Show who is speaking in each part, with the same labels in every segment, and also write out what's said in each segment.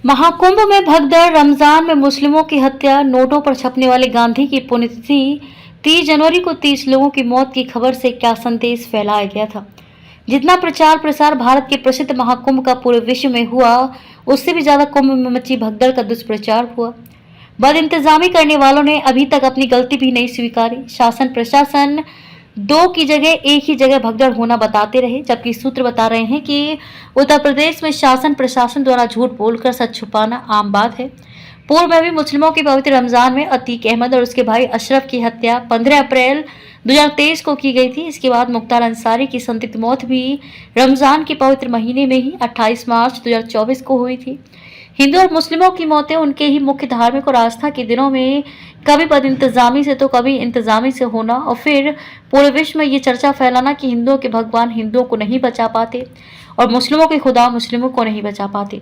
Speaker 1: महाकुंभ में भगदड़, रमजान में मुस्लिमों की हत्या, नोटों पर छपने वाले गांधी की पुण्यतिथि 30 जनवरी को 30 लोगों की मौत की खबर से क्या संदेश फैलाया गया था। जितना प्रचार प्रसार भारत के प्रसिद्ध महाकुंभ का पूरे विश्व में हुआ, उससे भी ज्यादा कुंभ में मची भगदड़ का दुष्प्रचार हुआ। बद इंतजामी करने वालों ने अभी तक अपनी गलती भी नहीं स्वीकारी। शासन प्रशासन दो की जगह एक ही जगह भगदड़ होना बताते रहे, जबकि सूत्र बता रहे हैं कि उत्तर प्रदेश में शासन प्रशासन द्वारा झूठ बोलकर सच छुपाना आम बात है। पूर्व में भी मुस्लिमों के पवित्र रमजान में अतीक अहमद और उसके भाई अशरफ की हत्या 15 अप्रैल 2023 को की गई थी। इसके बाद मुख्तार अंसारी की संदिग्ध मौत भी रमजान के पवित्र महीने में ही 28 मार्च 2024 को हुई थी। हिंदू और मुस्लिमों की मौतें उनके ही मुख्य धार्मिक और आस्था के दिनों में कभी बद इंतजामी से तो कभी इंतजामी से होना, और फिर पूरे विश्व में ये चर्चा फैलाना कि हिंदुओं के भगवान हिंदुओं को नहीं बचा पाते और मुस्लिमों के खुदा मुस्लिमों को नहीं बचा पाते।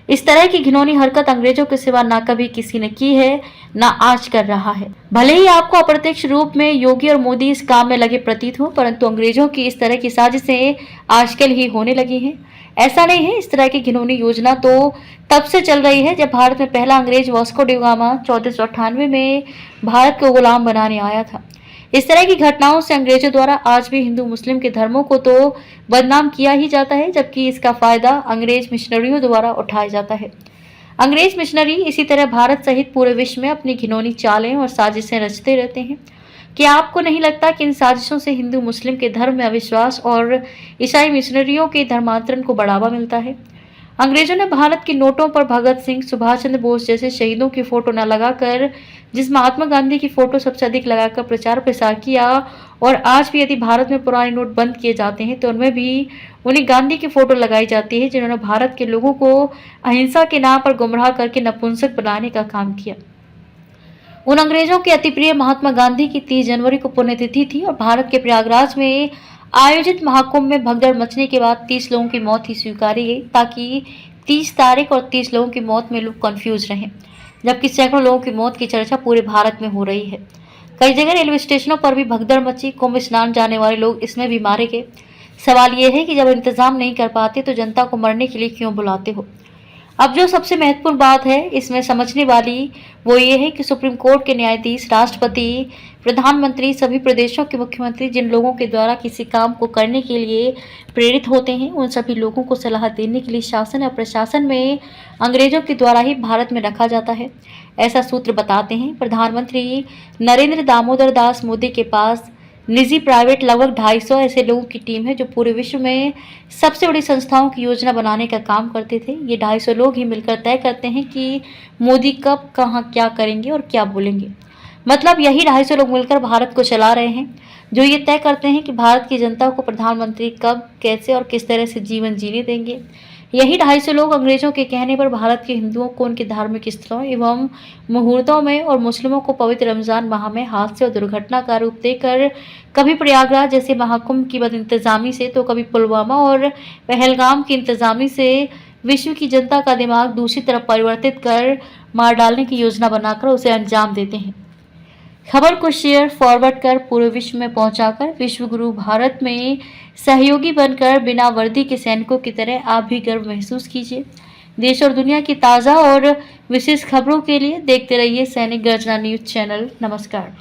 Speaker 1: इस तरह की घिनौनी हरकत अंग्रेजों के सिवा ना कभी किसी ने की है, ना आज कर रहा है। भले ही आपको अप्रत्यक्ष रूप में योगी और मोदी इस काम में लगे प्रतीत हो, परंतु अंग्रेजों की इस तरह की साजिशें आजकल ही होने लगी हैं। ऐसा नहीं है, इस तरह की घिनौनी योजना तो तब से चल रही है जब भारत में पहला अंग्रेज वास्को डी गामा 1498 में भारत को गुलाम बनाने आया था। इस तरह की घटनाओं से अंग्रेजों द्वारा आज भी हिंदू मुस्लिम के धर्मों को तो बदनाम किया ही जाता है, जबकि इसका फायदा अंग्रेज मिशनरियों द्वारा उठाया जाता है। अंग्रेज मिशनरी इसी तरह भारत सहित पूरे विश्व में अपनी घिनौनी चालें और साजिशें रचते रहते हैं। क्या आपको नहीं लगता कि इन साजिशों से हिंदू मुस्लिम के धर्म में अविश्वास और ईसाई मिशनरियों के धर्मांतरण को बढ़ावा मिलता है? अंग्रेजों ने भारत के नोटों पर भगत सिंह, सुभाष चंद्र बोस जैसे शहीदों की फोटो न लगाकर जिस महात्मा गांधी की फोटो सबसे अधिक लगाकर प्रचार प्रसार किया, और आज भी यदि भारत में पुराने नोट बंद किए जाते हैं तो उनमें भी उन्हीं गांधी की फोटो लगाई जाती है जिन्होंने भारत के लोगों को अहिंसा के नाम पर गुमराह करके नपुंसक बनाने का काम किया। उन अंग्रेजों के अति प्रिय महात्मा गांधी की 30 जनवरी को पुण्यतिथि थी और भारत के प्रयागराज में आयोजित महाकुंभ में भगदड़ मचने के बाद 30 लोगों की मौत ही स्वीकारी गई, ताकि 30 तारीख और 30 लोगों की मौत में लोग कंफ्यूज रहें, जबकि सैकड़ों लोगों की मौत की चर्चा पूरे भारत में हो रही है। कई जगह रेलवे स्टेशनों पर भी भगदड़ मची, कुंभ स्नान जाने वाले लोग इसमें भी मारे गए। सवाल यह है कि जब इंतजाम नहीं कर पाते तो जनता को मरने के लिए क्यों बुलाते हो? अब जो सबसे महत्वपूर्ण बात है इसमें समझने वाली वो ये है कि सुप्रीम कोर्ट के न्यायाधीश, राष्ट्रपति, प्रधानमंत्री, सभी प्रदेशों के मुख्यमंत्री जिन लोगों के द्वारा किसी काम को करने के लिए प्रेरित होते हैं, उन सभी लोगों को सलाह देने के लिए शासन या प्रशासन में अंग्रेजों के द्वारा ही भारत में रखा जाता है। ऐसा सूत्र बताते हैं। प्रधानमंत्री नरेंद्र दामोदर दास मोदी के पास निजी प्राइवेट लगभग 250 ऐसे लोगों की टीम है जो पूरे विश्व में सबसे बड़ी संस्थाओं की योजना बनाने का काम करते थे। ये 250 लोग ही मिलकर तय करते हैं कि मोदी कब, कहाँ, क्या करेंगे और क्या बोलेंगे। मतलब यही 250 लोग मिलकर भारत को चला रहे हैं, जो ये तय करते हैं कि भारत की जनता को प्रधानमंत्री कब, कैसे और किस तरह से जीवन जीने देंगे। यही 250 लोग अंग्रेजों के कहने पर भारत के हिंदुओं को उनके धार्मिक स्थलों एवं मुहूर्तों में और मुस्लिमों को पवित्र रमजान माह में हादसे और दुर्घटना का रूप देकर कभी प्रयागराज जैसे महाकुंभ की बद इंतजामी से तो कभी पुलवामा और पहलगाम की इंतजामी से विश्व की जनता का दिमाग दूसरी तरफ परिवर्तित कर मार डालने की योजना बनाकर उसे अंजाम देते हैं। खबर को शेयर फॉरवर्ड कर पूरे विश्व में पहुंचाकर विश्व गुरु भारत में सहयोगी बनकर बिना वर्दी के सैनिकों की तरह आप भी गर्व महसूस कीजिए। देश और दुनिया की ताज़ा और विशेष खबरों के लिए देखते रहिए सैनिक गर्जना न्यूज चैनल। नमस्कार।